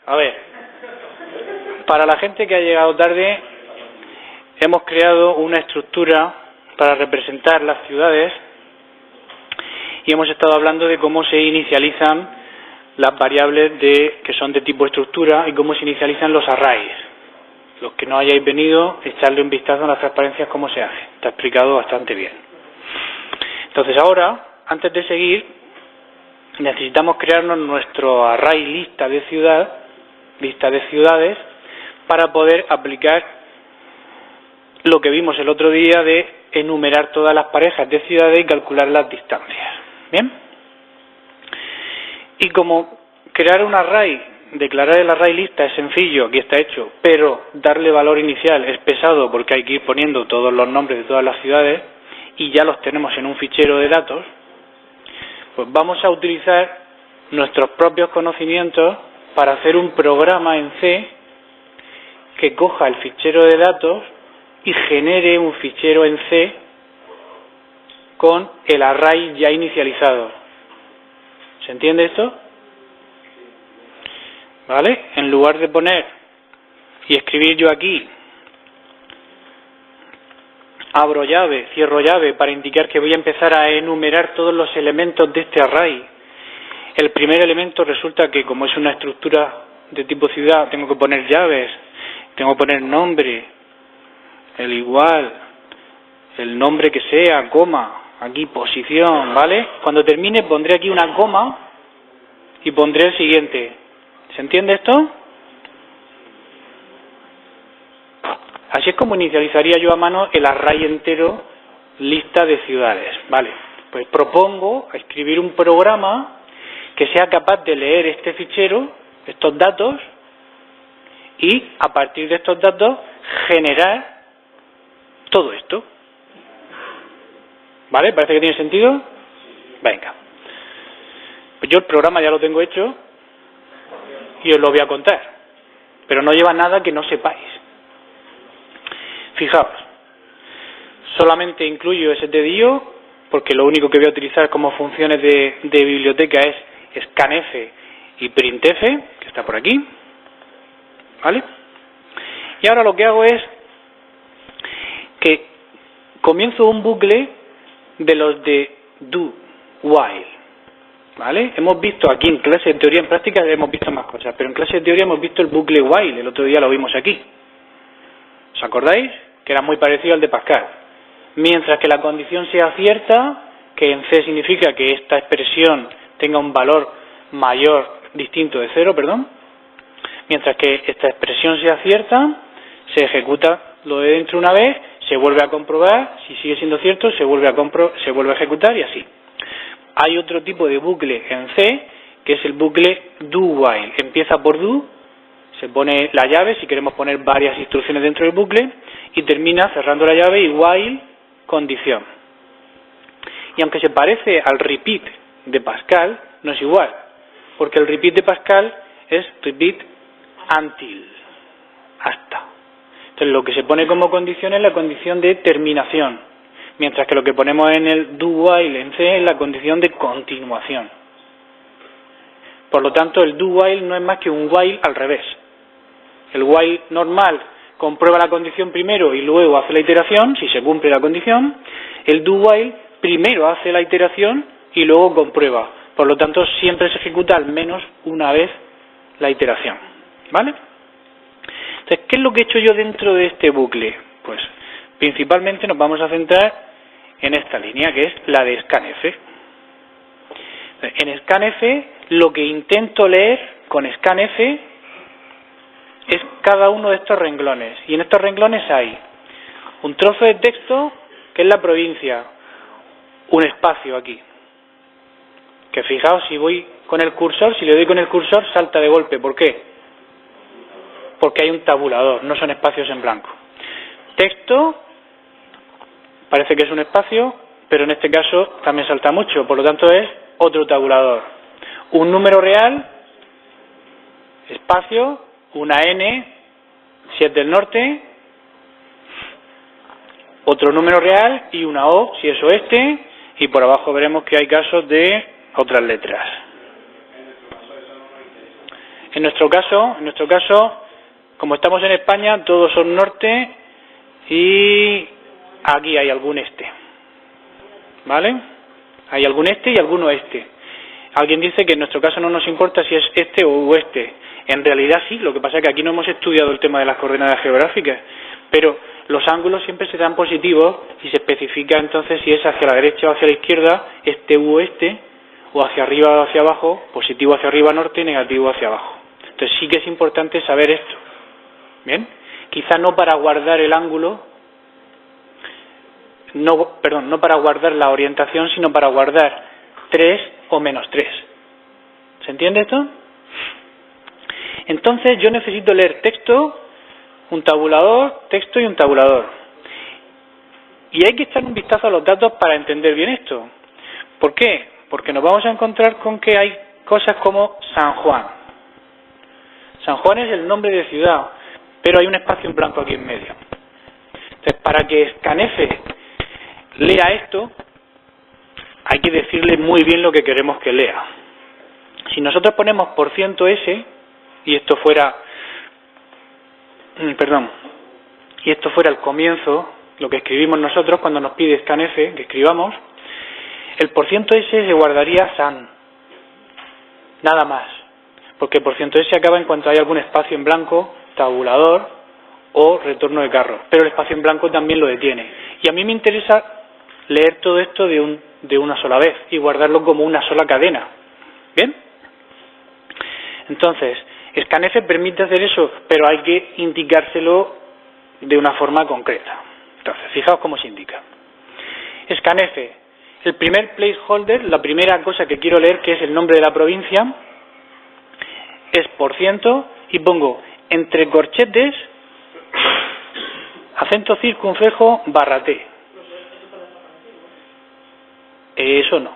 A ver, para la gente que ha llegado tarde, hemos creado una estructura para representar las ciudades y hemos estado hablando de cómo se inicializan las variables que son de tipo estructura y cómo se inicializan los arrays. Los que no hayáis venido, echarle un vistazo a las transparencias cómo se hace. Está explicado bastante bien. Entonces ahora, antes de seguir, necesitamos crearnos nuestro array lista de ciudades, para poder aplicar lo que vimos el otro día de enumerar todas las parejas de ciudades y calcular las distancias. ¿Bien? Y como crear un array, declarar el array lista es sencillo, aquí está hecho, pero darle valor inicial es pesado porque hay que ir poniendo todos los nombres de todas las ciudades y ya los tenemos en un fichero de datos, pues vamos a utilizar nuestros propios conocimientos para hacer un programa en C que coja el fichero de datos y genere un fichero en C con el array ya inicializado. ¿Se entiende esto? ¿Vale? En lugar de poner y escribir yo aquí abro llave, cierro llave para indicar que voy a empezar a enumerar todos los elementos de este array. El primer elemento resulta que como es una estructura de tipo ciudad, tengo que poner llaves, tengo que poner nombre, el igual, el nombre que sea, coma, aquí posición, ¿vale? Cuando termine pondré aquí una coma y pondré el siguiente. ¿Se entiende esto? Así es como inicializaría yo a mano el array entero lista de ciudades, ¿vale? Pues propongo escribir un programa que sea capaz de leer este fichero, estos datos, y a partir de estos datos generar todo esto. ¿Vale? ¿Parece que tiene sentido? Venga. Pues yo el programa ya lo tengo hecho y os lo voy a contar, pero no lleva nada que no sepáis. Fijaos, solamente incluyo stdio porque lo único que voy a utilizar como funciones de biblioteca es scanf y printf, que está por aquí, ¿vale? Y ahora lo que hago es que comienzo un bucle de los de do, while, ¿vale? Hemos visto aquí en clase de teoría, en práctica hemos visto más cosas, pero en clase de teoría hemos visto el bucle while, el otro día lo vimos aquí. ¿Os acordáis? Que era muy parecido al de Pascal. Mientras que la condición sea cierta, que en C significa que esta expresión tenga un valor mayor, distinto de 0, perdón. Mientras que esta expresión sea cierta, se ejecuta lo de dentro una vez, se vuelve a comprobar, si sigue siendo cierto, se vuelve a ejecutar y así. Hay otro tipo de bucle en C, que es el bucle do while. Empieza por do, se pone la llave, si queremos poner varias instrucciones dentro del bucle, y termina cerrando la llave y while condición. Y aunque se parece al repeat de Pascal, no es igual, porque el repeat de Pascal es repeat until, hasta. Entonces lo que se pone como condición es la condición de terminación, mientras que lo que ponemos en el do while en C es la condición de continuación. Por lo tanto, el do while no es más que un while al revés. El while normal comprueba la condición primero y luego hace la iteración, si se cumple la condición. El do while primero hace la iteración y luego comprueba. Por lo tanto, siempre se ejecuta al menos una vez la iteración. ¿Vale? Entonces, ¿qué es lo que he hecho yo dentro de este bucle? Pues, principalmente nos vamos a centrar en esta línea, que es la de scanf. En scanf, lo que intento leer con scanf es cada uno de estos renglones. Y en estos renglones hay un trozo de texto, que es la provincia, un espacio aquí. Que fijaos, si voy con el cursor, si le doy con el cursor, salta de golpe. ¿Por qué? Porque hay un tabulador, no son espacios en blanco. Texto, parece que es un espacio, pero en este caso también salta mucho, por lo tanto es otro tabulador. Un número real, espacio, una N, si es del norte, otro número real y una O, si es oeste, y por abajo veremos que hay casos de otras letras. En nuestro caso, como estamos en España, todos son norte y aquí hay algún este. ¿Vale? Hay algún este y algún oeste. Alguien dice que en nuestro caso no nos importa si es este o oeste. En realidad sí, lo que pasa es que aquí no hemos estudiado el tema de las coordenadas geográficas, pero los ángulos siempre se dan positivos y se especifica entonces si es hacia la derecha o hacia la izquierda, este u oeste, o hacia arriba o hacia abajo, positivo hacia arriba norte, negativo hacia abajo. Entonces sí que es importante saber esto. ¿Bien? Quizá no para guardar el ángulo, no para guardar la orientación, sino para guardar 3 o menos 3. ¿Se entiende esto? Entonces yo necesito leer texto, un tabulador, texto y un tabulador. Y hay que echar un vistazo a los datos para entender bien esto. ¿Por qué? Porque nos vamos a encontrar con que hay cosas como San Juan. San Juan es el nombre de ciudad, pero hay un espacio en blanco aquí en medio. Entonces, para que Scanf lea esto, hay que decirle muy bien lo que queremos que lea. Si nosotros ponemos %s, y esto fuera el comienzo, lo que escribimos nosotros cuando nos pide Scanf que escribamos, el %s se guardaría san, nada más, porque %s acaba en cuanto hay algún espacio en blanco, tabulador o retorno de carro, pero el espacio en blanco también lo detiene. Y a mí me interesa leer todo esto de una sola vez y guardarlo como una sola cadena. ¿Bien? Entonces, Scanf permite hacer eso, pero hay que indicárselo de una forma concreta. Entonces, fijaos cómo se indica. Scanf, el primer placeholder, la primera cosa que quiero leer, que es el nombre de la provincia, es %, y pongo entre corchetes, acento circunflejo, /t. Eso no.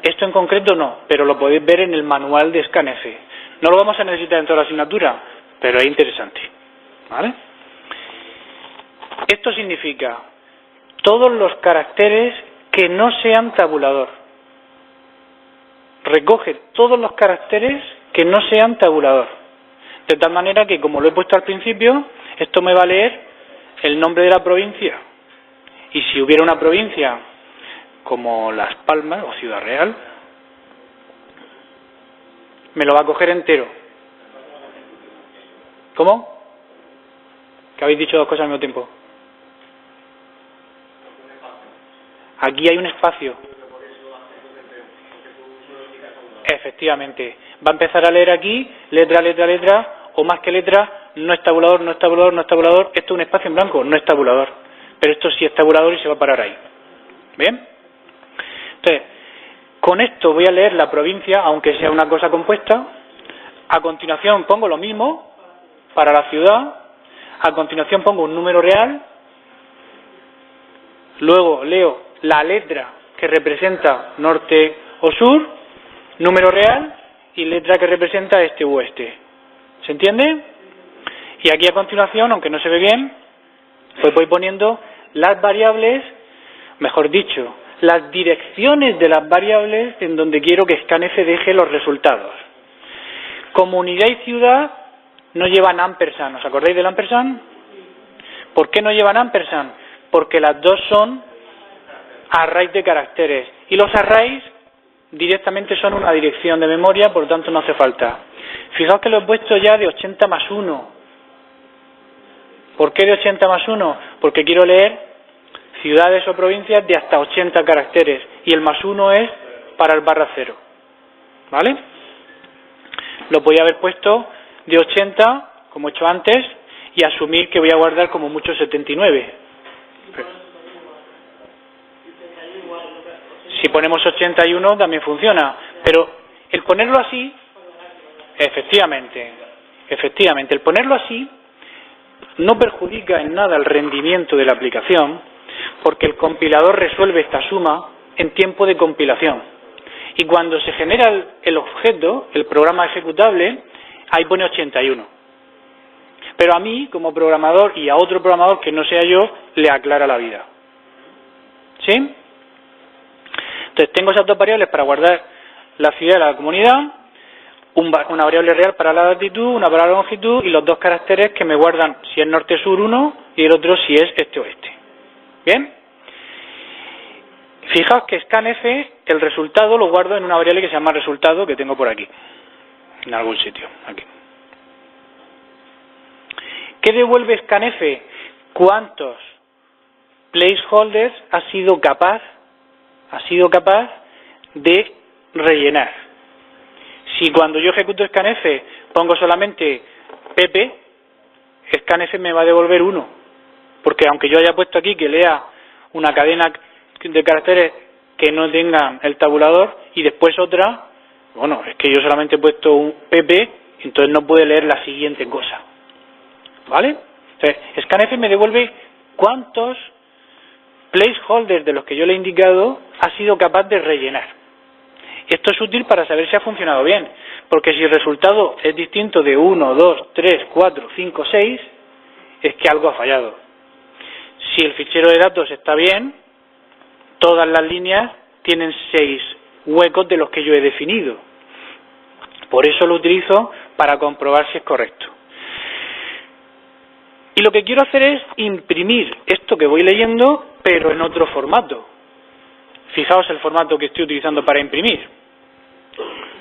Esto en concreto no, pero lo podéis ver en el manual de Scanf. No lo vamos a necesitar en toda la asignatura, pero es interesante. ¿Vale? Esto significa todos los caracteres que no sean tabulador. Recoge todos los caracteres que no sean tabulador. De tal manera que, como lo he puesto al principio, esto me va a leer el nombre de la provincia. Y si hubiera una provincia como Las Palmas o Ciudad Real, me lo va a coger entero. ¿Cómo? Que habéis dicho dos cosas al mismo tiempo. Aquí hay un espacio. Efectivamente. Va a empezar a leer aquí, letra, letra, letra, o más que letra, no es tabulador, no es tabulador, no es tabulador. Esto es un espacio en blanco, no es tabulador. Pero esto sí es tabulador y se va a parar ahí. ¿Bien? Entonces, con esto voy a leer la provincia, aunque sea una cosa compuesta. A continuación pongo lo mismo para la ciudad. A continuación pongo un número real. Luego leo la letra que representa norte o sur, número real, y letra que representa este u oeste. ¿Se entiende? Y aquí a continuación, aunque no se ve bien, pues voy poniendo las variables, mejor dicho, las direcciones de las variables en donde quiero que Scanf deje los resultados. Comunidad y ciudad no llevan ampersand. ¿Os acordáis del ampersand? ¿Por qué no llevan ampersand? Porque las dos son arrays de caracteres. Y los arrays directamente son una dirección de memoria, por lo tanto no hace falta. Fijaos que lo he puesto ya de 80 más 1. ¿Por qué de 80 más 1? Porque quiero leer ciudades o provincias de hasta 80 caracteres. Y el más 1 es para el /0. ¿Vale? Lo podía haber puesto de 80, como he hecho antes, y asumir que voy a guardar como mucho 79. Si ponemos 81 también funciona. Pero el ponerlo así, efectivamente, el ponerlo así no perjudica en nada el rendimiento de la aplicación, porque el compilador resuelve esta suma en tiempo de compilación. Y cuando se genera el objeto, el programa ejecutable, ahí pone 81. Pero a mí, como programador, y a otro programador que no sea yo, le aclara la vida. ¿Sí? Entonces tengo esas dos variables para guardar la ciudad y la comunidad, una variable real para la latitud, una para la longitud y los dos caracteres que me guardan si es norte-sur uno y el otro si es este-oeste. ¿Bien? Fijaos que scanf, el resultado lo guardo en una variable que se llama resultado, que tengo por aquí, en algún sitio, aquí. ¿Qué devuelve scanf? ¿Cuántos placeholders ha sido capaz de rellenar? Si cuando yo ejecuto scanf pongo solamente pp, scanf me va a devolver 1, porque aunque yo haya puesto aquí que lea una cadena de caracteres que no tengan el tabulador y después otra, bueno, es que yo solamente he puesto un pp, entonces no puede leer la siguiente cosa, ¿vale? Entonces, scanf me devuelve cuántos placeholders de los que yo le he indicado ha sido capaz de rellenar. Esto es útil para saber si ha funcionado bien, porque si el resultado es distinto de 1, 2, 3, 4, 5, 6, es que algo ha fallado. Si el fichero de datos está bien, todas las líneas tienen 6 huecos de los que yo he definido. Por eso lo utilizo para comprobar si es correcto. Y lo que quiero hacer es imprimir esto que voy leyendo, pero en otro formato. Fijaos el formato que estoy utilizando para imprimir.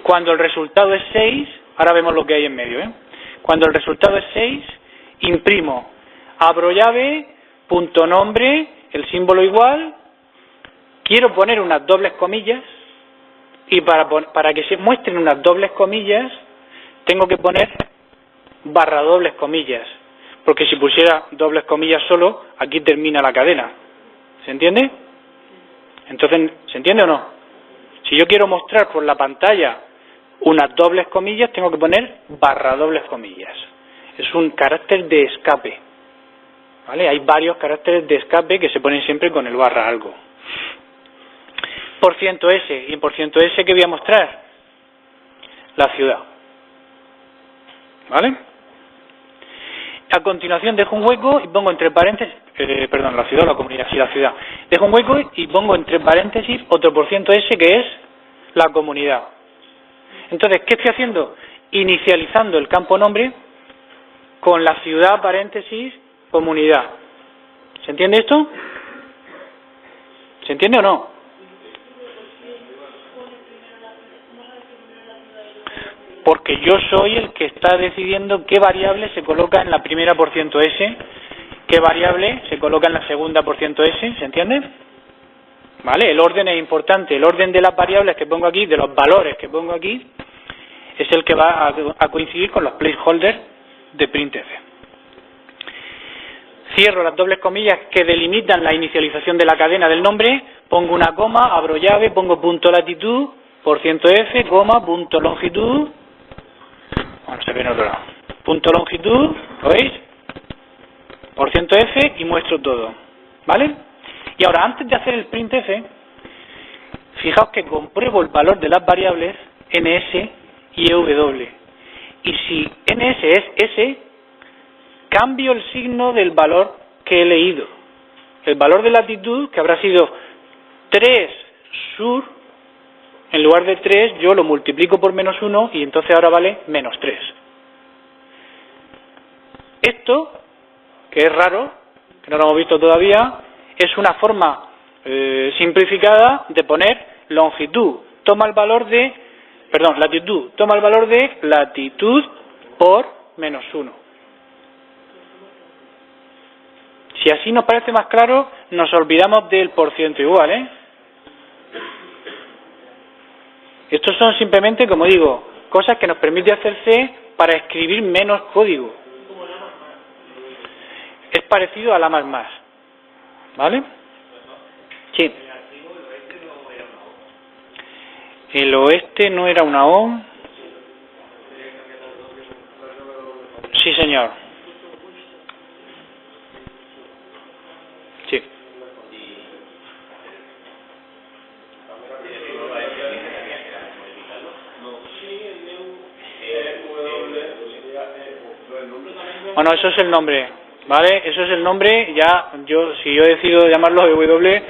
Cuando el resultado es 6, ahora vemos lo que hay en medio, Cuando el resultado es 6, imprimo, abro llave, punto nombre, el símbolo igual, quiero poner unas dobles comillas, y para que se muestren unas dobles comillas, tengo que poner barra dobles comillas, porque si pusiera dobles comillas solo, aquí termina la cadena. ¿Se entiende? Entonces, ¿se entiende o no? Si yo quiero mostrar por la pantalla unas dobles comillas, tengo que poner barra dobles comillas. Es un carácter de escape, ¿vale? Hay varios caracteres de escape que se ponen siempre con el barra algo. %s, y en %s, ¿qué voy a mostrar? La ciudad, ¿vale? A continuación dejo un hueco y pongo entre paréntesis, la ciudad o la comunidad, sí, la ciudad. Dejo un hueco y pongo entre paréntesis otro %s que es la comunidad. Entonces, ¿qué estoy haciendo? Inicializando el campo nombre con la ciudad, paréntesis, comunidad. ¿Se entiende esto? ¿Se entiende o no? Porque yo soy el que está decidiendo qué variable se coloca en la primera %s, qué variable se coloca en la segunda %s, ¿se entiende? ¿Vale? El orden es importante, el orden de las variables que pongo aquí, de los valores que pongo aquí, es el que va a coincidir con los placeholders de printf. Cierro las dobles comillas que delimitan la inicialización de la cadena del nombre, pongo una coma, abro llave, pongo punto latitud, %f, coma, punto longitud, bueno, se ve en otro lado, punto longitud, ¿lo veis? %f y muestro todo, ¿vale? Y ahora, antes de hacer el printf, fijaos que compruebo el valor de las variables ns y ew. Y si ns es s, cambio el signo del valor que he leído. El valor de latitud, que habrá sido 3 sur, en lugar de 3, yo lo multiplico por -1 y entonces ahora vale -3. Esto, que es raro, que no lo hemos visto todavía, es una forma simplificada de poner longitud. Latitud. Toma el valor de latitud por -1. Si así nos parece más claro, nos olvidamos del % igual, Estos son simplemente, como digo, cosas que nos permite hacer C para escribir menos código. Es parecido a la más, ¿vale? Sí. El oeste no era una O. Sí, señor. Sí. Bueno, eso es el nombre, ¿vale? Eso es el nombre. Ya, si yo decido llamarlo EW,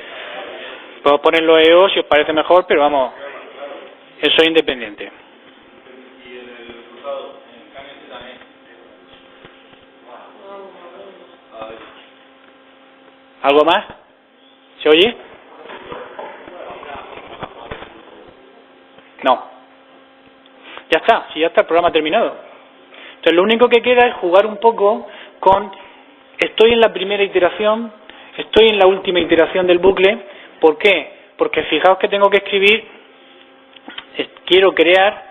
puedo ponerlo EO si os parece mejor, pero vamos, Eso es independiente. Y en el resultado, en el scanf también. ¿Algo más? ¿Se oye? No. Ya está, si ya está el programa terminado. Entonces lo único que queda es jugar un poco con, estoy en la primera iteración, estoy en la última iteración del bucle. ¿Por qué? Porque fijaos que tengo que escribir, quiero crear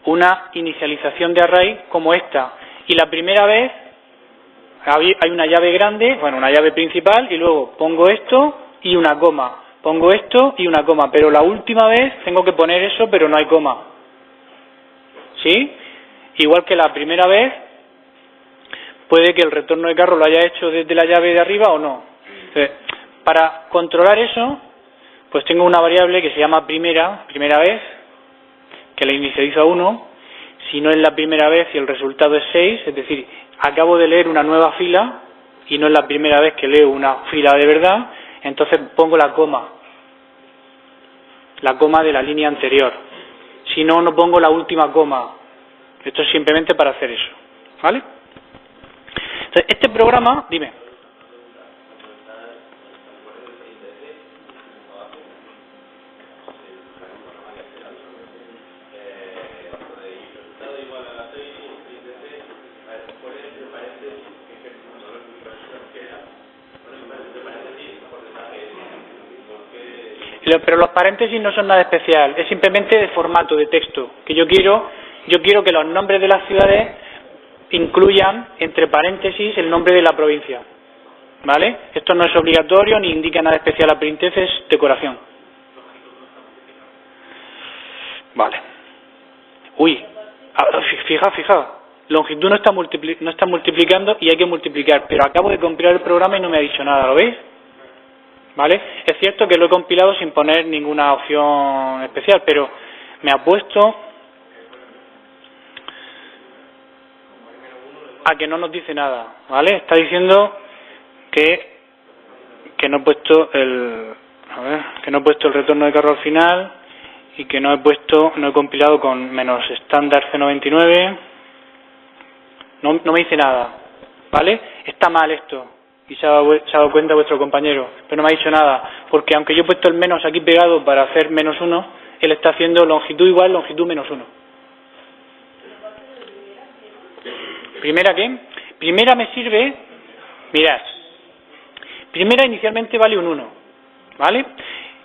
una inicialización de array como esta. Y la primera vez hay una llave grande, bueno, una llave principal, y luego pongo esto y una coma. Pongo esto y una coma, pero la última vez tengo que poner eso, pero no hay coma. ¿Sí? Igual que la primera vez, puede que el retorno de carro lo haya hecho desde la llave de arriba o no. Entonces, para controlar eso, pues tengo una variable que se llama primera vez, que la inicializo a 1. Si no es la primera vez y el resultado es 6, es decir, acabo de leer una nueva fila y no es la primera vez que leo una fila de verdad, entonces pongo la coma de la línea anterior. Si no, no pongo la última coma. Esto es simplemente para hacer eso, ¿vale? Entonces, este programa, dime. Pero los paréntesis no son nada especial, es simplemente de formato de texto, que yo quiero que los nombres de las ciudades incluyan entre paréntesis el nombre de la provincia, ¿vale? Esto no es obligatorio ni indica nada especial a printf, es decoración. Vale. Uy, fija, longitud no está multiplicando y hay que multiplicar, pero acabo de compilar el programa y no me ha dicho nada, ¿lo veis? ¿Vale? Es cierto que lo he compilado sin poner ninguna opción especial, pero me ha puesto a que no nos dice nada, ¿vale? Está diciendo que no he puesto el retorno de carro al final y que no he compilado con menos estándar C99. No me dice nada, ¿vale? Está mal esto. Y se ha dado cuenta vuestro compañero, pero no me ha dicho nada, porque aunque yo he puesto el menos aquí pegado para hacer -1, él está haciendo longitud igual, longitud -1. ¿Primera qué? Primera me sirve, mirad, primera inicialmente vale un 1, ¿vale?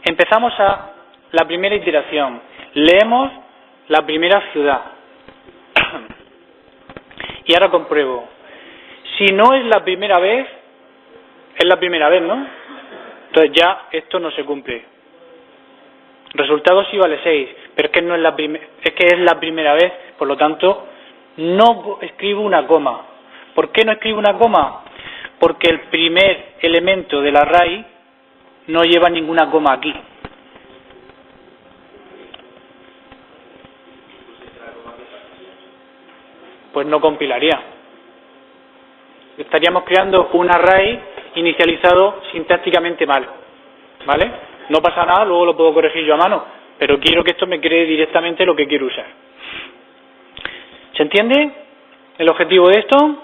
Empezamos a la primera iteración, leemos la primera ciudad, y ahora compruebo, si no es la primera vez, es la primera vez, ¿no? Entonces ya esto no se cumple. Resultado sí vale 6, pero es que no es es la primera vez, por lo tanto no escribo una coma. ¿Por qué no escribo una coma? Porque el primer elemento del array no lleva ninguna coma aquí. Pues no compilaría. Estaríamos creando un array inicializado sintácticamente mal, ¿vale? No pasa nada, luego lo puedo corregir yo a mano, pero quiero que esto me cree directamente lo que quiero usar. ¿Se entiende el objetivo de esto?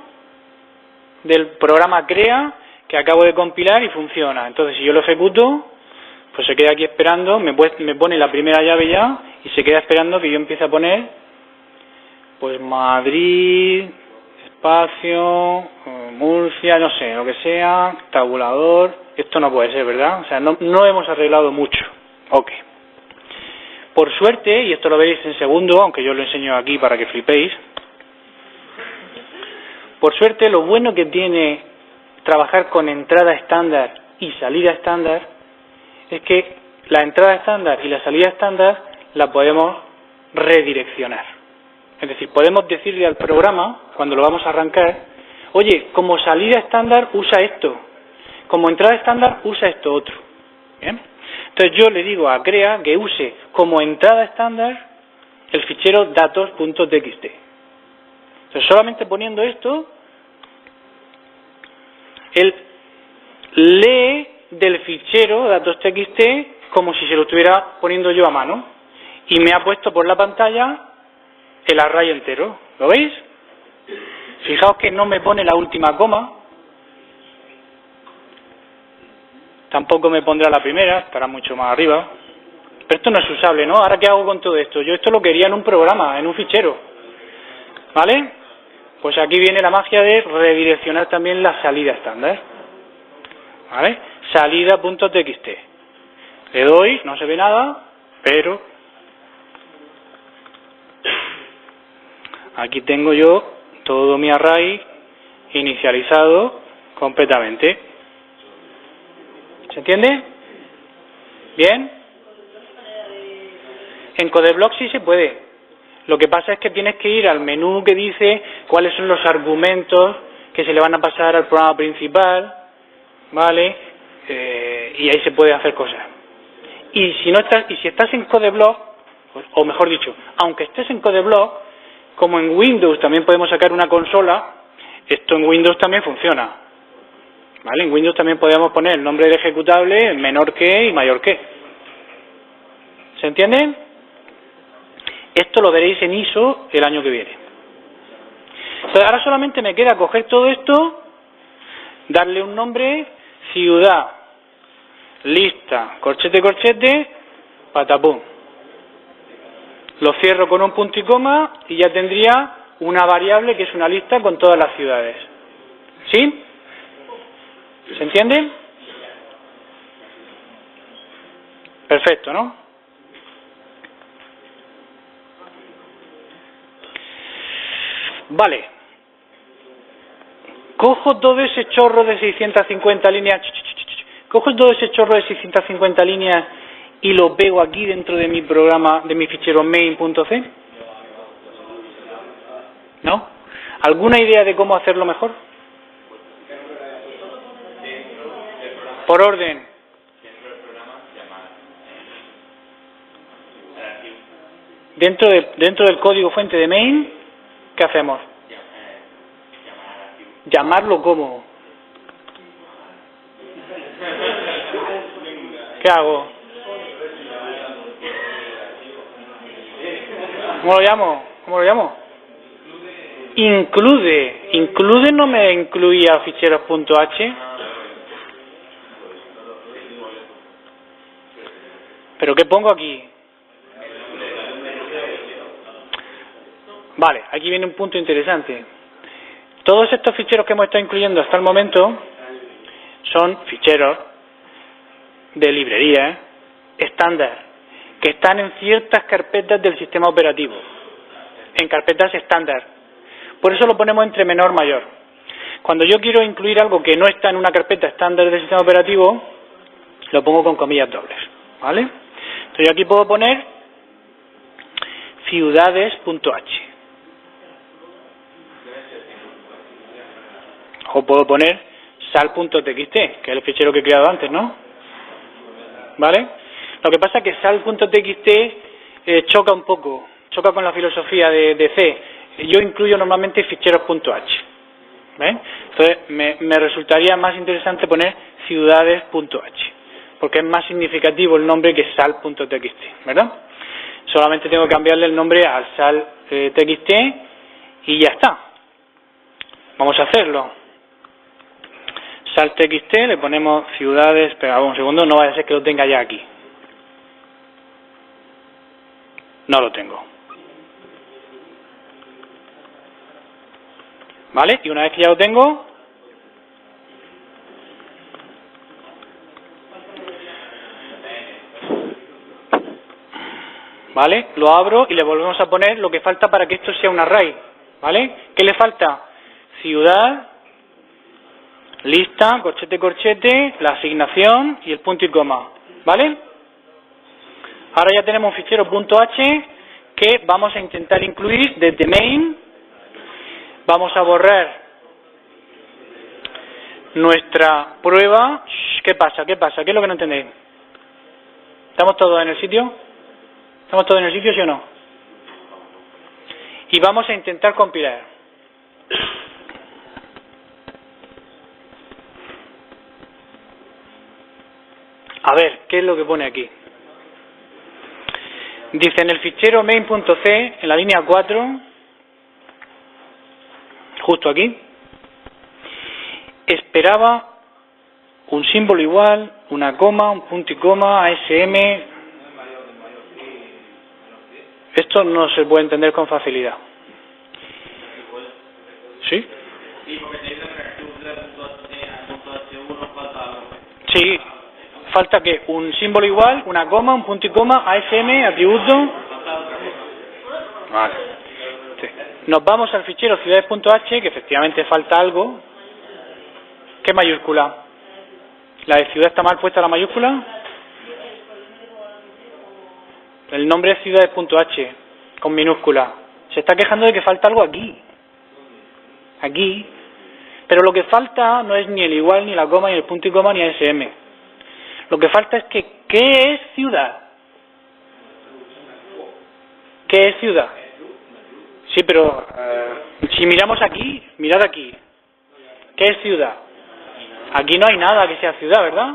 Del programa crea, que acabo de compilar y funciona. Entonces, si yo lo ejecuto, pues se queda aquí esperando, me pone la primera llave ya y se queda esperando que yo empiece a poner pues Madrid, espacio, Murcia, no sé, lo que sea, tabulador. Esto no puede ser, ¿verdad? O sea, no hemos arreglado mucho. Ok. Por suerte, y esto lo veréis en segundo, aunque yo lo enseño aquí para que flipéis, por suerte lo bueno que tiene trabajar con entrada estándar y salida estándar es que la entrada estándar y la salida estándar la podemos redireccionar. Es decir, podemos decirle al programa, cuando lo vamos a arrancar, oye, como salida estándar usa esto, como entrada estándar usa esto otro. ¿Bien? Entonces yo le digo a Crea que use como entrada estándar el fichero datos.txt. Entonces solamente poniendo esto, él lee del fichero datos.txt como si se lo estuviera poniendo yo a mano y me ha puesto por la pantalla el array entero. ¿Lo veis? Fijaos que no me pone la última coma. Tampoco me pondrá la primera, estará mucho más arriba. Pero esto no es usable, ¿no? Ahora, ¿qué hago con todo esto? Yo esto lo quería en un programa, en un fichero. ¿Vale? Pues aquí viene la magia de redireccionar también la salida estándar. ¿Vale? Salida.txt. Le doy, no se ve nada, pero aquí tengo yo todo mi array inicializado completamente. ¿Se entiende? ¿Bien? En CodeBlock sí se puede. Lo que pasa es que tienes que ir al menú que dice cuáles son los argumentos que se le van a pasar al programa principal, ¿vale? Y ahí se puede hacer cosas. Y si estás en CodeBlock, o mejor dicho, aunque estés en CodeBlock, como en Windows también podemos sacar una consola, esto en Windows también funciona. ¿Vale? En Windows también podemos poner el nombre del ejecutable, menor que y mayor que. ¿Se entiende? Esto lo veréis en ISO el año que viene. Entonces, ahora solamente me queda coger todo esto, darle un nombre, ciudad, lista, corchete, corchete, patapum. Lo cierro con un punto y coma y ya tendría una variable que es una lista con todas las ciudades. ¿Sí? ¿Se entiende? Perfecto, ¿no? Vale. Cojo todo ese chorro de 650 líneas. Cojo todo ese chorro de 650 líneas y lo pego aquí dentro de mi programa, de mi fichero main.c. ¿No? ¿Alguna idea de cómo hacerlo mejor? Por orden. Dentro del código fuente de main, ¿qué hacemos? Llamarlo como. ¿Qué hago? ¿Cómo lo llamo? ¿Cómo lo llamo? Include. Include no me incluía ficheros.h. ¿Pero qué pongo aquí? Vale, aquí viene un punto interesante. Todos estos ficheros que hemos estado incluyendo hasta el momento son ficheros de librería estándar, que están en ciertas carpetas del sistema operativo, en carpetas estándar. Por eso lo ponemos entre menor mayor. Cuando yo quiero incluir algo que no está en una carpeta estándar del sistema operativo, lo pongo con comillas dobles, ¿vale? Entonces yo aquí puedo poner ciudades.h. O puedo poner sal.txt, que es el fichero que he creado antes, ¿no? ¿Vale? Lo que pasa es que sal.txt choca un poco, choca con la filosofía de C. Yo incluyo normalmente ficheros.h. ¿Ven? Entonces me resultaría más interesante poner ciudades.h, porque es más significativo el nombre que sal.txt, ¿verdad? Solamente tengo que cambiarle el nombre al sal.txt y ya está. Vamos a hacerlo. Sal.txt, le ponemos ciudades, espera un segundo, no vaya a ser que lo tenga ya aquí. No lo tengo. ¿Vale? Y una vez que ya lo tengo, ¿vale? Lo abro y le volvemos a poner lo que falta para que esto sea un array, ¿vale? ¿Qué le falta? Ciudad, lista, corchete, corchete, la asignación y el punto y coma, ¿vale? Ahora ya tenemos un fichero .h que vamos a intentar incluir desde main. Vamos a borrar nuestra prueba. ¿Qué pasa? ¿Qué pasa? ¿Qué es lo que no entendéis? ¿Estamos todos en el sitio? ¿Estamos todos en el sitio, sí o no? Y vamos a intentar compilar. A ver, ¿qué es lo que pone aquí? Dice en el fichero main.c, en la línea 4, justo aquí, esperaba un símbolo igual, una coma, un punto y coma, ASM. Esto no se puede entender con facilidad. ¿Sí? Sí, falta que un símbolo igual, una coma, un punto y coma, ASM, atributo. Vale. Sí. Nos vamos al fichero ciudades.h, que efectivamente falta algo. ¿Qué mayúscula? ¿La de ciudad está mal puesta la mayúscula? El nombre es ciudades.h, con minúscula. Se está quejando de que falta algo aquí. Aquí. Pero lo que falta no es ni el igual, ni la coma, ni el punto y coma, ni ASM. Lo que falta es que, ¿qué es ciudad? ¿Qué es ciudad? Sí, pero si miramos aquí, mirad aquí. ¿Qué es ciudad? Aquí no hay nada que sea ciudad, ¿verdad?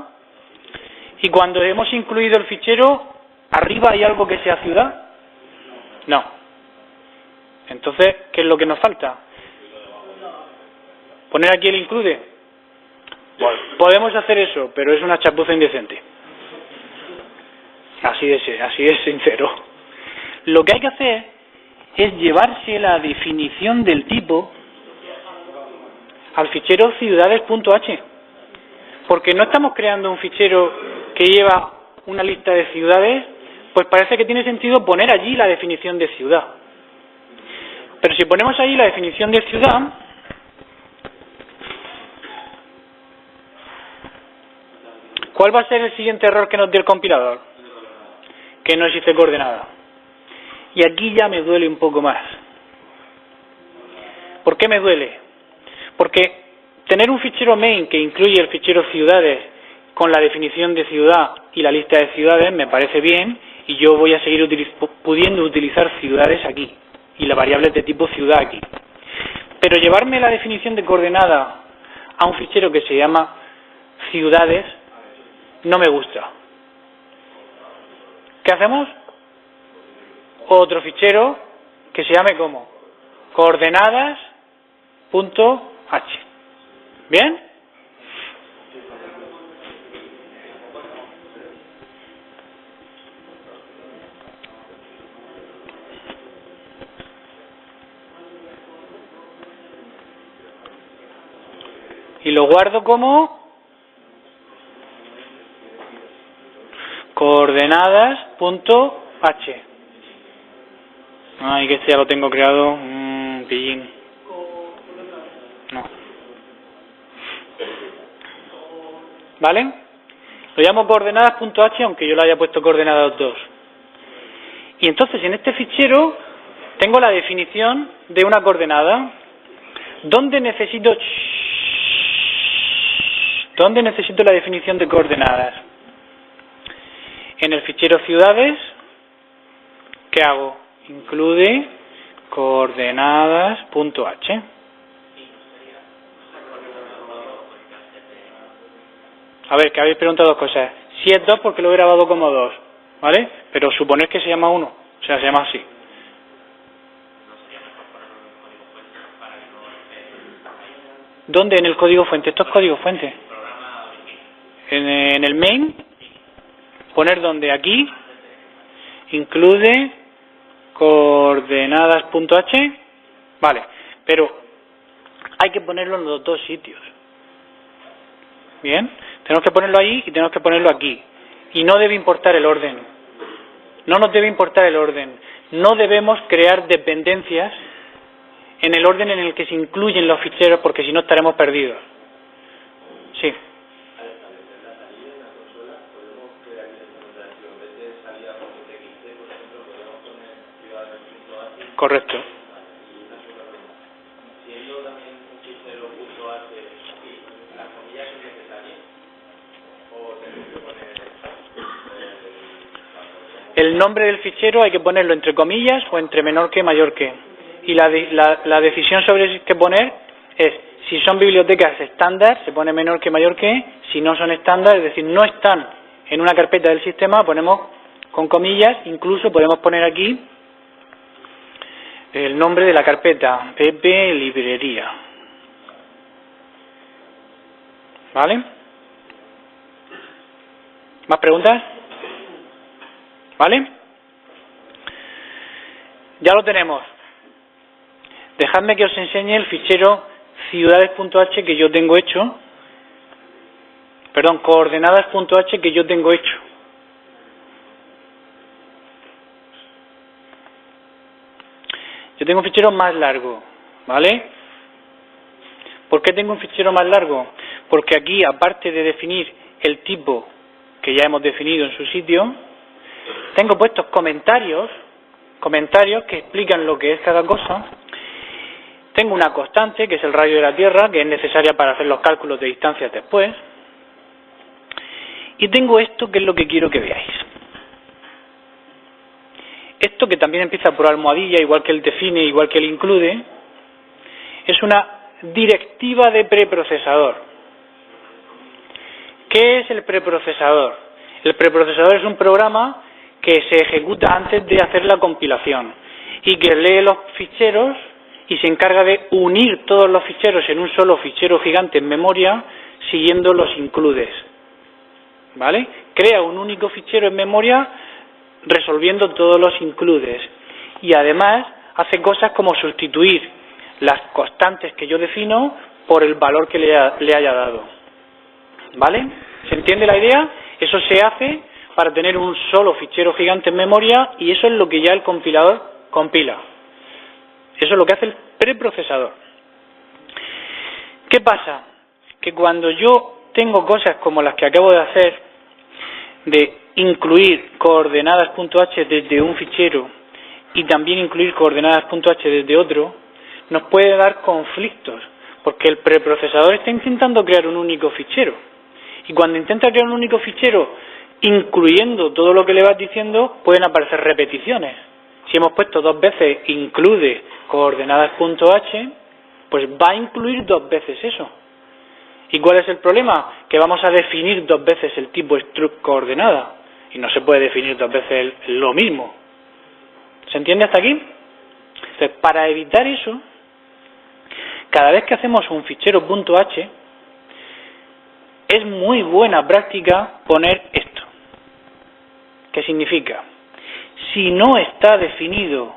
Y cuando hemos incluido el fichero, ¿arriba hay algo que sea ciudad? No. Entonces, ¿qué es lo que nos falta? ¿Poner aquí el include? Bueno, podemos hacer eso, pero es una chapuza indecente. Así de sincero. Lo que hay que hacer es llevarse la definición del tipo al fichero ciudades.h. Porque no estamos creando un fichero que lleva una lista de ciudades, pues parece que tiene sentido poner allí la definición de ciudad. Pero si ponemos allí la definición de ciudad, ¿cuál va a ser el siguiente error que nos dé el compilador? Que no existe coordenada. Y aquí ya me duele un poco más. ¿Por qué me duele? Porque tener un fichero main que incluye el fichero ciudades con la definición de ciudad y la lista de ciudades me parece bien, y yo voy a seguir pudiendo utilizar ciudades aquí y la variable de tipo ciudad aquí. Pero llevarme la definición de coordenada a un fichero que se llama ciudades no me gusta. ¿Qué hacemos? Otro fichero que se llame como coordenadas.h. ¿Bien? Y lo guardo como coordenadas.h. Ay, que este ya lo tengo creado. Pillín. No. ¿Vale? Lo llamo coordenadas.h, aunque yo le haya puesto coordenadas 2. Y entonces en este fichero tengo la definición de una coordenada. ¿Dónde necesito la definición de coordenadas? En el fichero ciudades, ¿qué hago? Include coordenadas.h. A ver, que habéis preguntado dos cosas. Si es 2, porque lo he grabado como 2, ¿vale? Pero suponed que se llama 1, o sea, se llama así. ¿Dónde? En el código fuente. Esto es código fuente. En el main, poner donde aquí, include coordenadas.h, vale, pero hay que ponerlo en los dos sitios. Bien, tenemos que ponerlo ahí y tenemos que ponerlo aquí. Y no debe importar el orden. No nos debe importar el orden. No debemos crear dependencias en el orden en el que se incluyen los ficheros, porque si no estaremos perdidos. Sí. Correcto. El nombre del fichero hay que ponerlo entre comillas o entre menor que, mayor que. Y la decisión sobre qué poner es, si son bibliotecas estándar, se pone menor que, mayor que. Si no son estándar, es decir, no están en una carpeta del sistema, ponemos con comillas, incluso podemos poner aquí el nombre de la carpeta, pp librería. ¿Vale? ¿Más preguntas? ¿Vale? Ya lo tenemos. Dejadme que os enseñe el fichero ciudades.h que yo tengo hecho. Perdón, coordenadas.h que yo tengo hecho. Yo tengo un fichero más largo, ¿vale? ¿Por qué tengo un fichero más largo? Porque aquí, aparte de definir el tipo que ya hemos definido en su sitio, tengo puestos comentarios que explican lo que es cada cosa. Tengo una constante, que es el radio de la Tierra, que es necesaria para hacer los cálculos de distancias después. Y tengo esto, que es lo que quiero que veáis. Esto, que también empieza por almohadilla, igual que el define, igual que el include, es una directiva de preprocesador. ¿Qué es el preprocesador? El preprocesador es un programa que se ejecuta antes de hacer la compilación y que lee los ficheros y se encarga de unir todos los ficheros en un solo fichero gigante en memoria siguiendo los includes. ¿Vale? Crea un único fichero en memoria resolviendo todos los includes y además hace cosas como sustituir las constantes que yo defino por el valor que le haya dado. ¿Vale? ¿Se entiende la idea? Eso se hace para tener un solo fichero gigante en memoria y eso es lo que ya el compilador compila. Eso es lo que hace el preprocesador. ¿Qué pasa? Que cuando yo tengo cosas como las que acabo de hacer, de incluir coordenadas.h desde un fichero y también incluir coordenadas.h desde otro, nos puede dar conflictos, porque el preprocesador está intentando crear un único fichero. Y cuando intenta crear un único fichero, incluyendo todo lo que le vas diciendo, pueden aparecer repeticiones. Si hemos puesto dos veces include coordenadas.h, pues va a incluir dos veces eso. ¿Y cuál es el problema? Que vamos a definir dos veces el tipo struct coordenada y no se puede definir dos veces lo mismo. ¿Se entiende hasta aquí? Entonces, para evitar eso, cada vez que hacemos un fichero .h, es muy buena práctica poner esto. ¿Qué significa? Si no está definido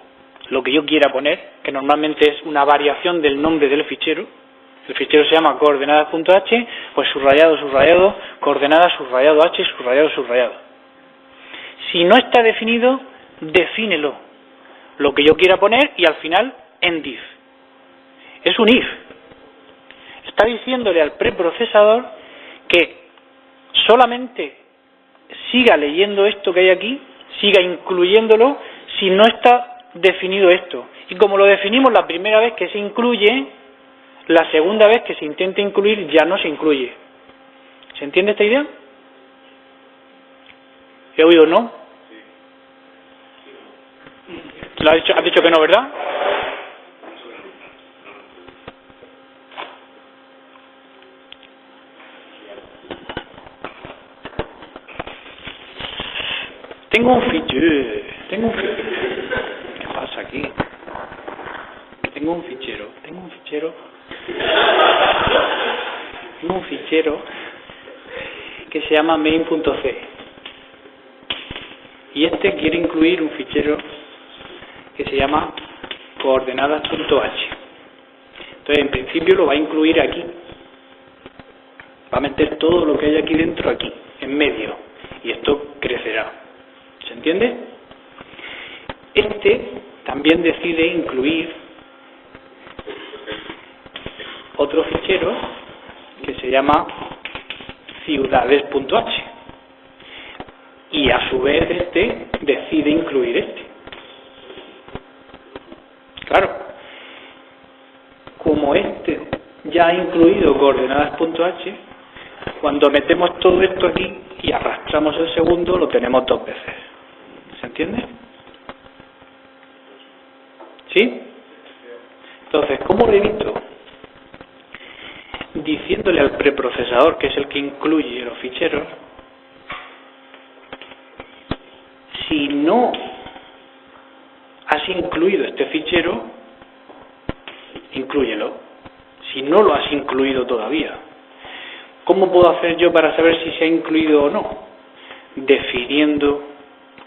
lo que yo quiera poner, que normalmente es una variación del nombre del fichero, el fichero se llama coordenadas.h, pues subrayado, subrayado, coordenadas, subrayado h, subrayado, subrayado. Si no está definido, defínelo, lo que yo quiera poner y al final endif. Es un if. Está diciéndole al preprocesador que solamente siga leyendo esto que hay aquí, siga incluyéndolo si no está definido esto. Y como lo definimos la primera vez que se incluye, la segunda vez que se intente incluir ya no se incluye. ¿Se entiende esta idea? ¿He oído no? ¿Has dicho que no, verdad? Tengo un fichero. ¿Qué pasa aquí? Tengo un fichero que se llama main.c y este quiere incluir un fichero que se llama coordenadas.h. Entonces, en principio lo va a incluir aquí, va a meter todo lo que hay aquí dentro aquí, en medio, y esto crecerá. ¿Se entiende? Este también decide incluir otro fichero que se llama ciudades.h y a su vez este decide incluir este. Claro, como este ya ha incluido coordenadas.h, cuando metemos todo esto aquí y arrastramos el segundo, lo tenemos dos veces. ¿Se entiende? ¿Sí? Entonces, ¿cómo lo evito? Diciéndole al preprocesador, que es el que incluye los ficheros, si si no has incluido este fichero, inclúyelo. Si no lo has incluido todavía, ¿cómo puedo hacer yo para saber si se ha incluido o no? Definiendo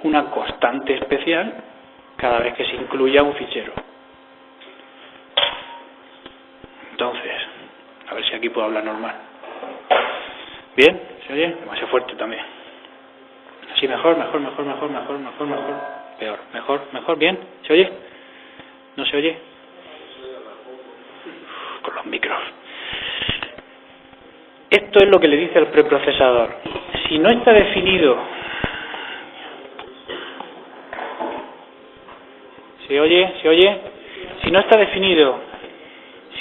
una constante especial cada vez que se incluya un fichero. Entonces, a ver si aquí puedo hablar normal. ¿Bien? ¿Se oye? Demasiado fuerte también. Así mejor. Peor. Mejor. ¿Bien? ¿Se oye? ¿No se oye? Con los micros. Esto es lo que le dice el preprocesador. Si no está definido... ¿Se oye? Si no está definido...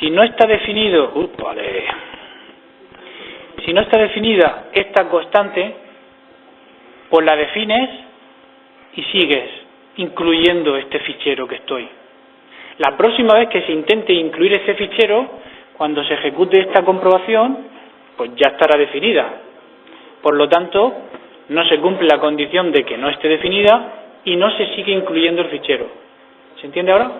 Si no está definida esta constante, pues la defines y sigues incluyendo este fichero que estoy. La próxima vez que se intente incluir ese fichero, cuando se ejecute esta comprobación, pues ya estará definida. Por lo tanto, no se cumple la condición de que no esté definida y no se sigue incluyendo el fichero. ¿Se entiende ahora?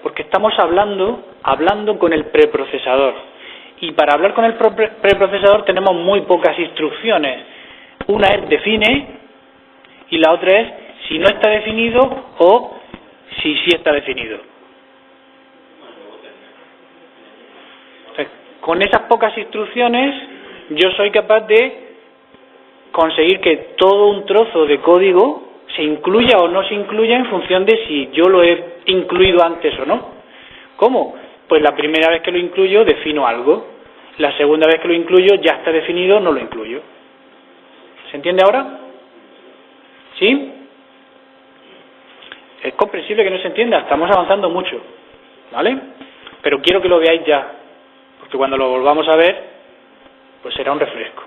Porque estamos hablando con el preprocesador. Y para hablar con el preprocesador tenemos muy pocas instrucciones. Una es define y la otra es si no está definido o si sí está definido. Entonces, con esas pocas instrucciones yo soy capaz de conseguir que todo un trozo de código se incluya o no se incluya en función de si yo lo he incluido antes o no. ¿Cómo? Pues la primera vez que lo incluyo defino algo. La segunda vez que lo incluyo ya está definido, no lo incluyo. ¿Se entiende ahora? ¿Sí? Es comprensible que no se entienda, estamos avanzando mucho, ¿vale? Pero quiero que lo veáis ya, porque cuando lo volvamos a ver, pues será un refresco.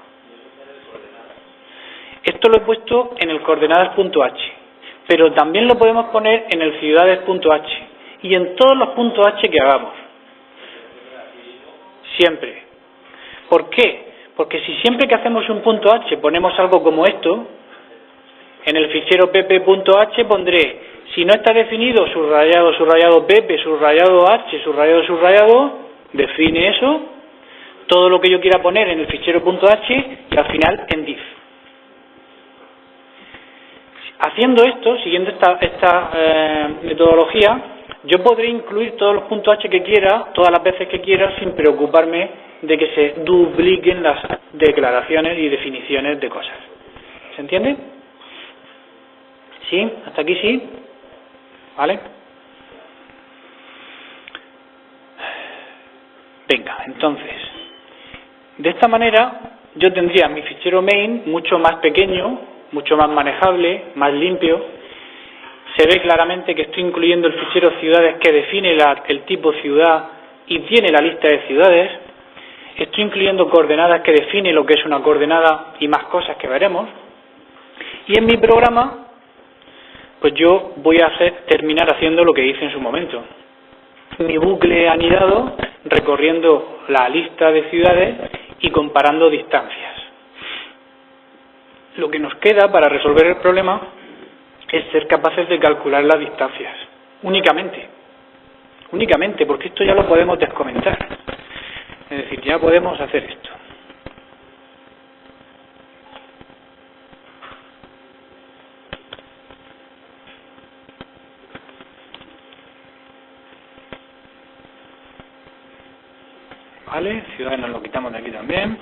Esto lo he puesto en el coordenadas.h, pero también lo podemos poner en el ciudades.h y en todos los .h que hagamos. Siempre. ¿Por qué? Porque si siempre que hacemos un .h ponemos algo como esto, en el fichero pp.h pondré, si no está definido, subrayado pp, subrayado h, subrayado, define eso, todo lo que yo quiera poner en el fichero .h y al final en div. Haciendo esto, siguiendo esta metodología, yo podré incluir todos los .h que quiera, todas las veces que quiera, sin preocuparme de que se dupliquen las declaraciones y definiciones de cosas. ¿Se entiende? ¿Sí? ¿Hasta aquí sí? ¿Vale? Venga, entonces, de esta manera yo tendría mi fichero main mucho más pequeño, mucho más manejable, más limpio. Se ve claramente que estoy incluyendo el fichero ciudades que define el tipo ciudad y tiene la lista de ciudades. Estoy incluyendo coordenadas que define lo que es una coordenada y más cosas que veremos. Y en mi programa, pues yo voy a terminar haciendo lo que hice en su momento. Mi bucle anidado, recorriendo la lista de ciudades y comparando distancias. Lo que nos queda para resolver el problema es ser capaces de calcular las distancias. Únicamente, porque esto ya lo podemos descomentar. Es decir, ya podemos hacer esto. Vale, ciudades nos lo quitamos de aquí también.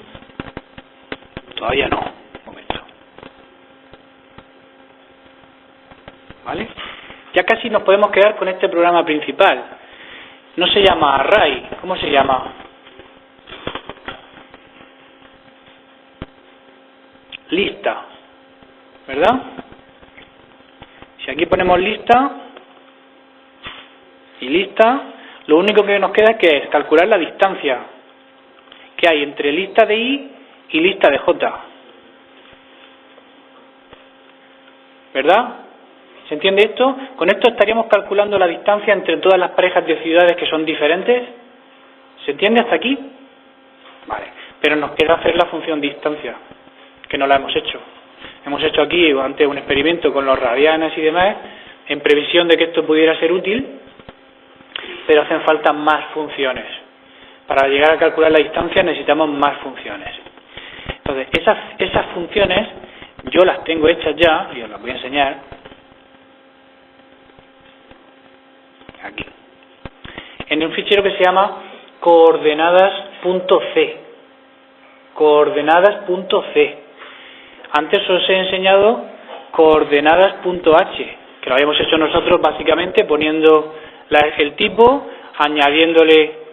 Todavía no. Un momento. ¿Vale? Ya casi nos podemos quedar con este programa principal. No se llama array. ¿Cómo se llama? Lista. ¿Verdad? Si aquí ponemos lista y lista, lo único que nos queda es calcular la distancia que hay entre lista de i y lista de j. ¿Verdad? ¿Se entiende esto? Con esto estaríamos calculando la distancia entre todas las parejas de ciudades que son diferentes. ¿Se entiende hasta aquí? Vale. Pero nos queda hacer la función distancia, que no la hemos hecho. Hemos hecho aquí antes un experimento con los radianes y demás, en previsión de que esto pudiera ser útil, pero hacen falta más funciones. Para llegar a calcular la distancia necesitamos más funciones. Entonces, esas funciones yo las tengo hechas ya, y os las voy a enseñar. Aquí. En un fichero que se llama coordenadas.c. Coordenadas.c. Antes os he enseñado coordenadas.h, que lo habíamos hecho nosotros básicamente poniendo el tipo, añadiéndole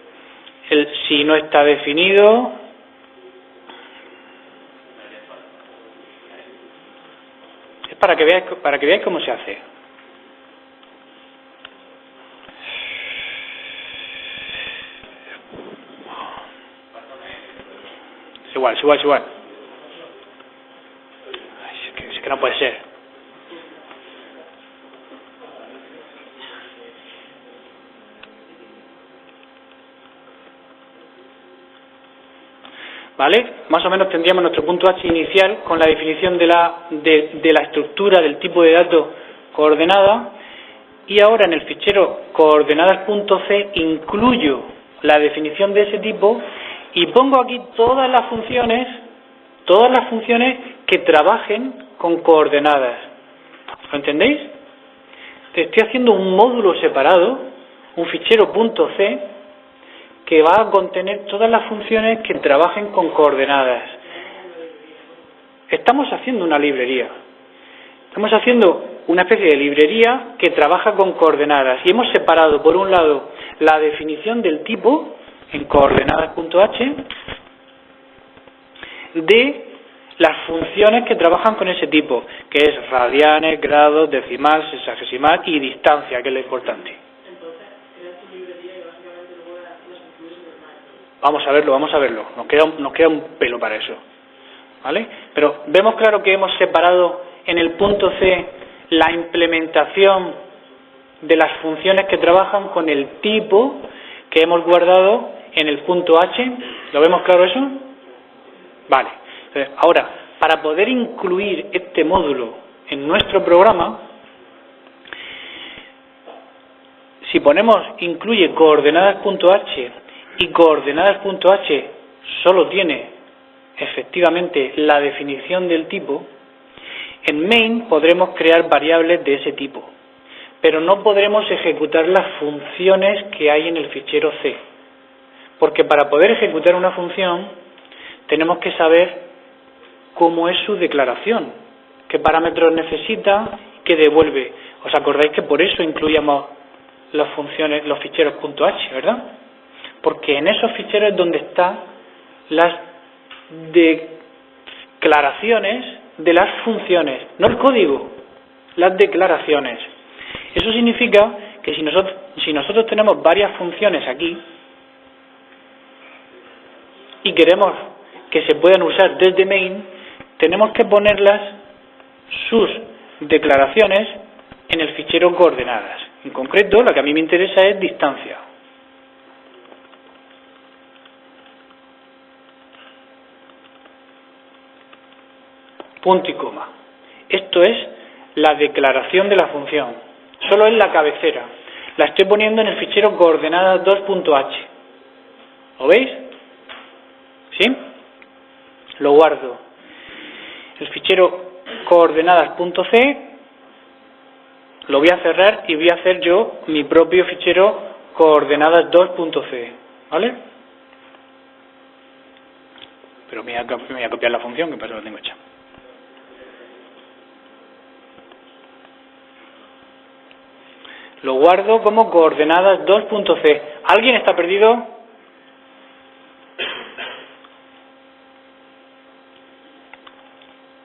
el si no está definido. Es para que veáis cómo se hace. Es igual. Ay, es que no puede ser. ¿Vale? Más o menos tendríamos nuestro punto H inicial con la definición de la estructura del tipo de datos coordenada, y ahora en el fichero coordenadas.c incluyo la definición de ese tipo y pongo aquí todas las funciones que trabajen con coordenadas. ¿Lo entendéis? Estoy haciendo un módulo separado, un fichero .c, que va a contener todas las funciones que trabajen con coordenadas. Estamos haciendo una librería. Estamos haciendo una especie de librería que trabaja con coordenadas. Y hemos separado, por un lado, la definición del tipo en coordenadas.h de las funciones que trabajan con ese tipo, que es radianes, grados, decimal, sexagesimal y distancia, que es lo importante. Vamos a verlo. Nos queda un pelo para eso, ¿vale? Pero vemos claro que hemos separado en el punto C la implementación de las funciones que trabajan con el tipo que hemos guardado en el punto H. ¿Lo vemos claro eso? Vale. Entonces, ahora, para poder incluir este módulo en nuestro programa, si ponemos incluye coordenadas.h y coordenadas.h solo tiene efectivamente la definición del tipo, en main podremos crear variables de ese tipo, pero no podremos ejecutar las funciones que hay en el fichero C, porque para poder ejecutar una función tenemos que saber cómo es su declaración, qué parámetros necesita, qué devuelve. ¿Os acordáis que por eso incluíamos las funciones, los ficheros .h, verdad? Porque en esos ficheros es donde están las declaraciones de las funciones, no el código, las declaraciones. Eso significa que si nosotros tenemos varias funciones aquí y queremos que se puedan usar desde main, tenemos que ponerlas, sus declaraciones, en el fichero coordenadas. En concreto, la que a mí me interesa es distancia. Punto y coma. Esto es la declaración de la función. Solo es la cabecera. La estoy poniendo en el fichero coordenadas2.h. ¿Lo veis? ¿Sí? Lo guardo. El fichero coordenadas.c lo voy a cerrar y voy a hacer yo mi propio fichero coordenadas2.c. ¿Vale? Pero me voy a copiar la función, que para eso la tengo hecha. Lo guardo como coordenadas2.c. ¿Alguien está perdido?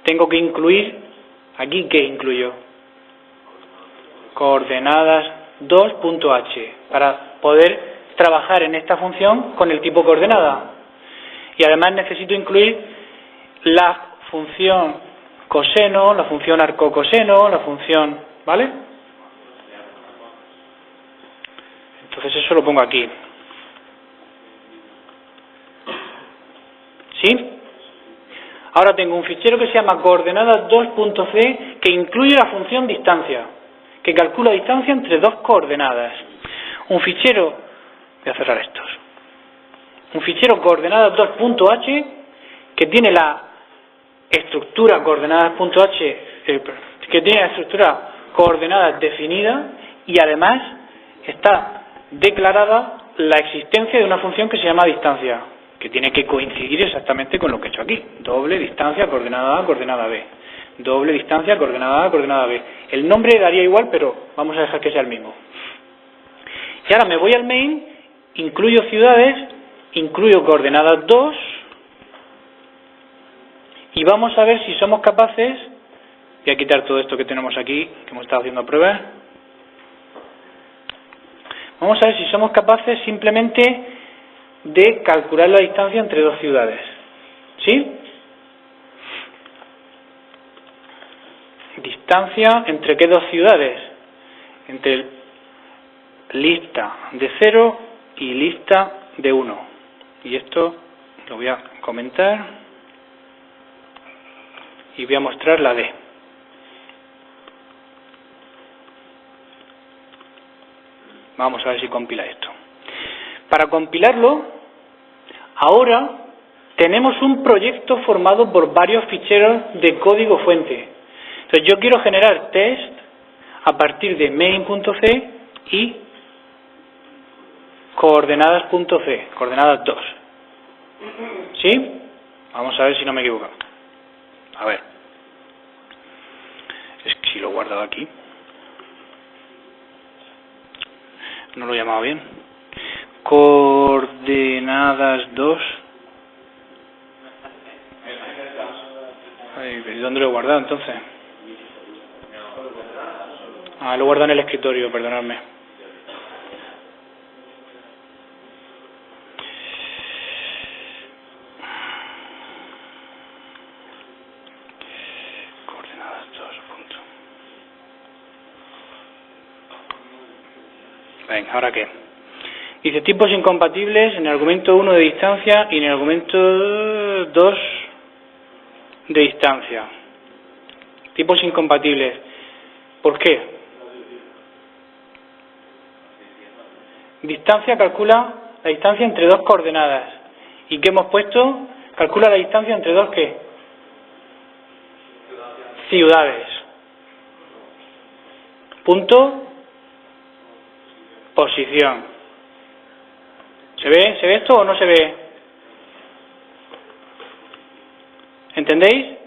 Tengo que incluir, aquí ¿qué incluyo? Coordenadas2.h, para poder trabajar en esta función con el tipo coordenada. Y además necesito incluir la función coseno, la función arcocoseno, la función ¿vale? Entonces eso lo pongo aquí. ¿Sí? Ahora tengo un fichero que se llama coordenadas2.c que incluye la función distancia, que calcula distancia entre dos coordenadas. Un fichero, voy a cerrar estos. Un fichero coordenadas2.h que tiene la estructura coordenadas.h, que tiene la estructura coordenadas definida y además está declarada la existencia de una función que se llama distancia, que tiene que coincidir exactamente con lo que he hecho aquí. Doble distancia coordenada A, coordenada B. Doble distancia coordenada A, coordenada B. El nombre daría igual, pero vamos a dejar que sea el mismo. Y ahora me voy al main, incluyo ciudades, incluyo coordenadas 2 y vamos a ver si somos capaces. Voy a quitar todo esto que tenemos aquí, que hemos estado haciendo pruebas. Vamos a ver si somos capaces simplemente de calcular la distancia entre dos ciudades. ¿Sí? Distancia entre qué dos ciudades. Entre lista de 0 y lista de 1. Y esto lo voy a comentar y voy a mostrar la D. Vamos a ver si compila esto. Para compilarlo, ahora tenemos un proyecto formado por varios ficheros de código fuente. Entonces yo quiero generar test a partir de main.c y coordenadas.c, coordenadas 2. ¿Sí? Vamos a ver si no me equivoco. A ver. Es que si lo he guardado aquí. No lo he llamado bien. Coordenadas 2. Ay, ¿dónde lo he guardado entonces? Ah, lo he guardado en el escritorio, perdonadme. Coordenadas 2. Venga, ¿ahora qué? Dice tipos incompatibles en el argumento 1 de distancia y en el argumento 2 de distancia. Tipos incompatibles. ¿Por qué? Distancia calcula la distancia entre dos coordenadas. ¿Y qué hemos puesto? Calcula la distancia entre dos ¿qué? Ciudades. Punto. Posición. ¿Se ve? ¿Se ve esto o no se ve? ¿Entendéis?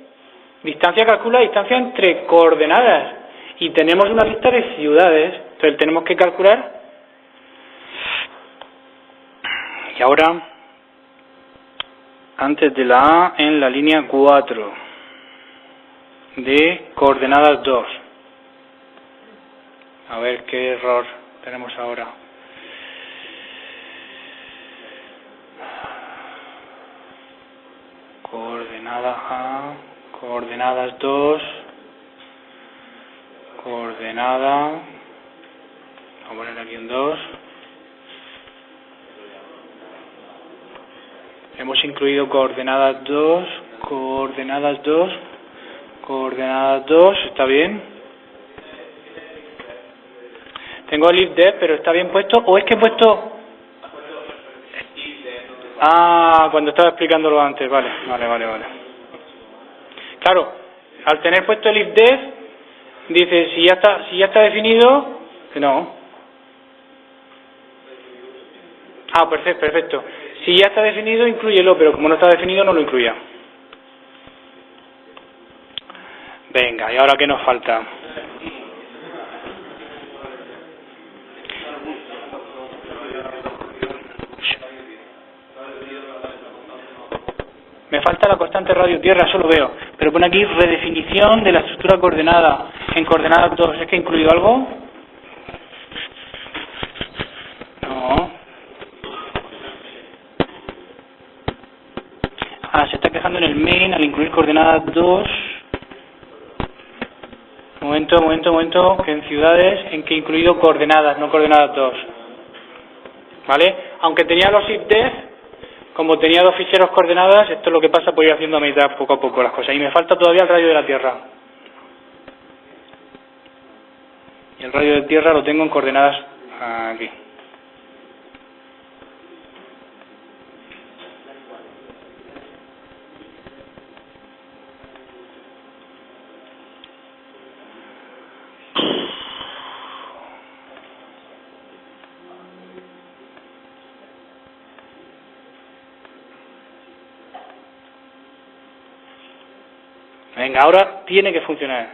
Distancia calcula distancia entre coordenadas. Y tenemos una lista de ciudades. Entonces tenemos que calcular. Y ahora, antes de la A, en la línea 4 de coordenadas 2. A ver qué error tenemos ahora. Coordenada A, coordenadas 2, coordenada, vamos a poner aquí un 2. Hemos incluido coordenadas 2, coordenadas 2, coordenadas 2, ¿está bien? Tengo el if def, pero ¿está bien puesto? ¿O es que he puesto...? Ah, cuando estaba explicándolo antes, vale. Claro, al tener puesto el if def, dice, si ya está definido, que no. Ah, perfecto. Si ya está definido, inclúyelo, pero como no está definido, no lo incluya. Venga, ¿y ahora qué nos falta? Me falta la constante radio-tierra, eso lo veo. Pero pone aquí redefinición de la estructura coordenada en coordenadas 2. ¿Es que he incluido algo? No. Ah, se está quejando en el main al incluir coordenadas 2. Un Momento, que en ciudades en que he incluido coordenadas, no coordenadas 2. ¿Vale? Aunque tenía los ifdef, como tenía 2 ficheros coordenadas, esto es lo que pasa, pues ir haciendo a mitad poco a poco las cosas. Y me falta todavía el radio de la Tierra. Y el radio de Tierra lo tengo en coordenadas aquí. Venga, ahora tiene que funcionar.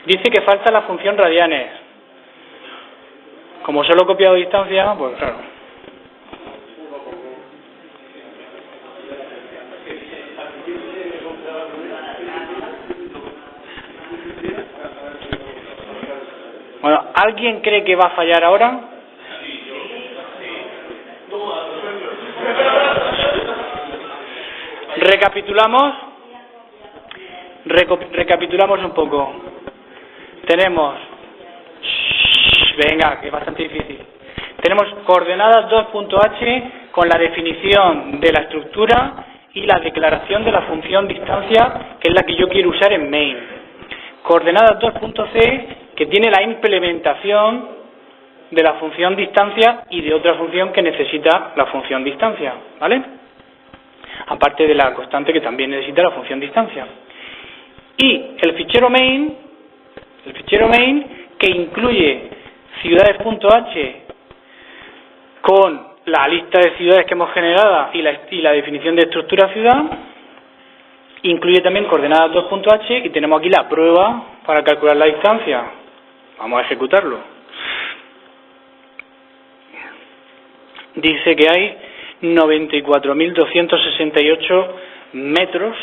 Dice que falta la función radianes. Como solo he copiado distancia, pues claro. Bueno, ¿alguien cree que va a fallar ahora? Recapitulamos un poco. Tenemos, venga, que es bastante difícil. Tenemos coordenadas 2.h con la definición de la estructura y la declaración de la función distancia, que es la que yo quiero usar en main. Coordenadas 2.c, que tiene la implementación de la función distancia y de otra función que necesita la función distancia, ¿vale? Aparte de la constante que también necesita la función distancia. Y el fichero main que incluye ciudades.h con la lista de ciudades que hemos generado y la definición de estructura ciudad, incluye también coordenadas 2.h y tenemos aquí la prueba para calcular la distancia. Vamos a ejecutarlo. Dice que hay 94.268 metros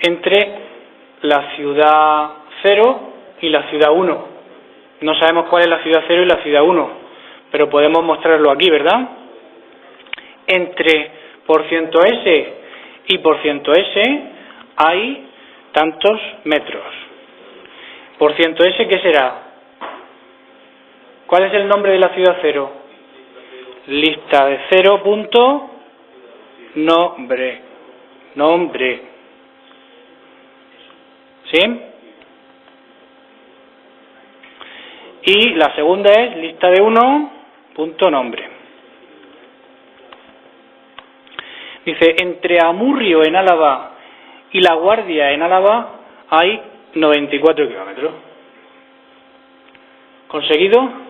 entre la ciudad 0 y la ciudad 1. No sabemos cuál es la ciudad 0 y la ciudad 1, pero podemos mostrarlo aquí, ¿verdad? Entre %S y %S hay tantos metros. %S, ¿qué será? ¿Cuál es el nombre de la ciudad 0? Lista de 0. Nombre. ¿Sí? Y la segunda es lista de 1. Nombre. Dice, entre Amurrio en Álava y La Guardia en Álava hay 94 kilómetros. ¿Conseguido?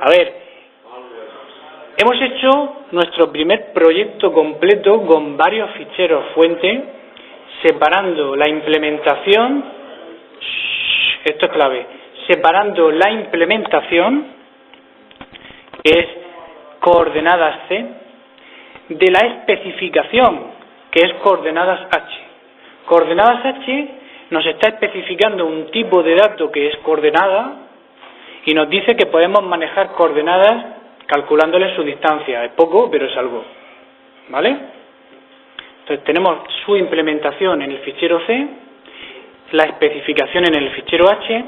A ver, hemos hecho nuestro primer proyecto completo con varios ficheros fuente, separando la implementación, esto es clave, separando la implementación, que es coordenadas C, de la especificación, que es coordenadas H. Coordenadas H nos está especificando un tipo de dato que es coordenada y nos dice que podemos manejar coordenadas calculándole su distancia. Es poco, pero es algo. ¿Vale? Entonces tenemos su implementación en el fichero C, la especificación en el fichero H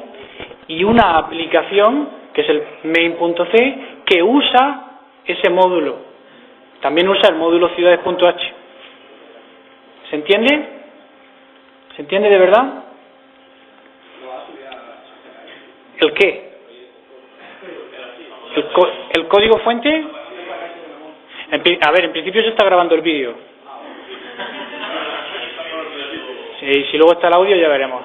y una aplicación, que es el main.c, que usa ese módulo. También usa el módulo ciudades.h. ¿Se entiende? ¿Se entiende de verdad? ¿El qué? ¿El código fuente? A ver, en principio se está grabando el vídeo. Si luego está el audio ya veremos.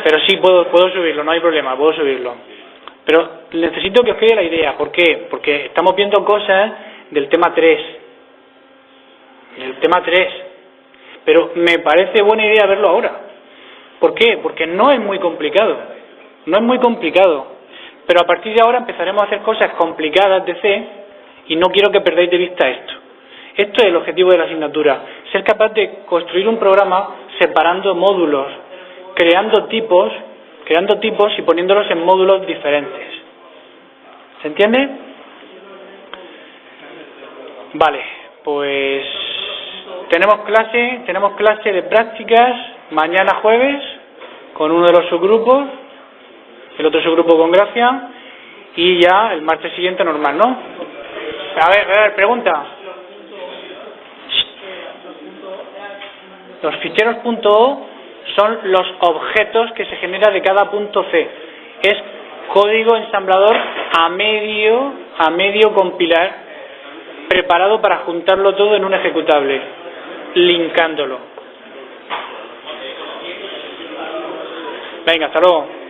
Pero sí, puedo subirlo, no hay problema, puedo subirlo. Pero necesito que os quede la idea. ¿Por qué? Porque estamos viendo cosas del tema 3. Del tema 3. Pero me parece buena idea verlo ahora. ¿Por qué? Porque no es muy complicado. No es muy complicado. Pero a partir de ahora empezaremos a hacer cosas complicadas de C y no quiero que perdáis de vista esto. Esto es el objetivo de la asignatura. Ser capaz de construir un programa separando módulos, creando tipos y poniéndolos en módulos diferentes. ¿Se entiende? Vale, pues tenemos clase de prácticas mañana jueves con uno de los subgrupos, el otro subgrupo con Gracia, y ya el martes siguiente normal, ¿no? A ver, pregunta. Los ficheros .o son los objetos que se genera de cada punto C. Es código ensamblador a medio compilar, preparado para juntarlo todo en un ejecutable, linkándolo. Venga, hasta luego.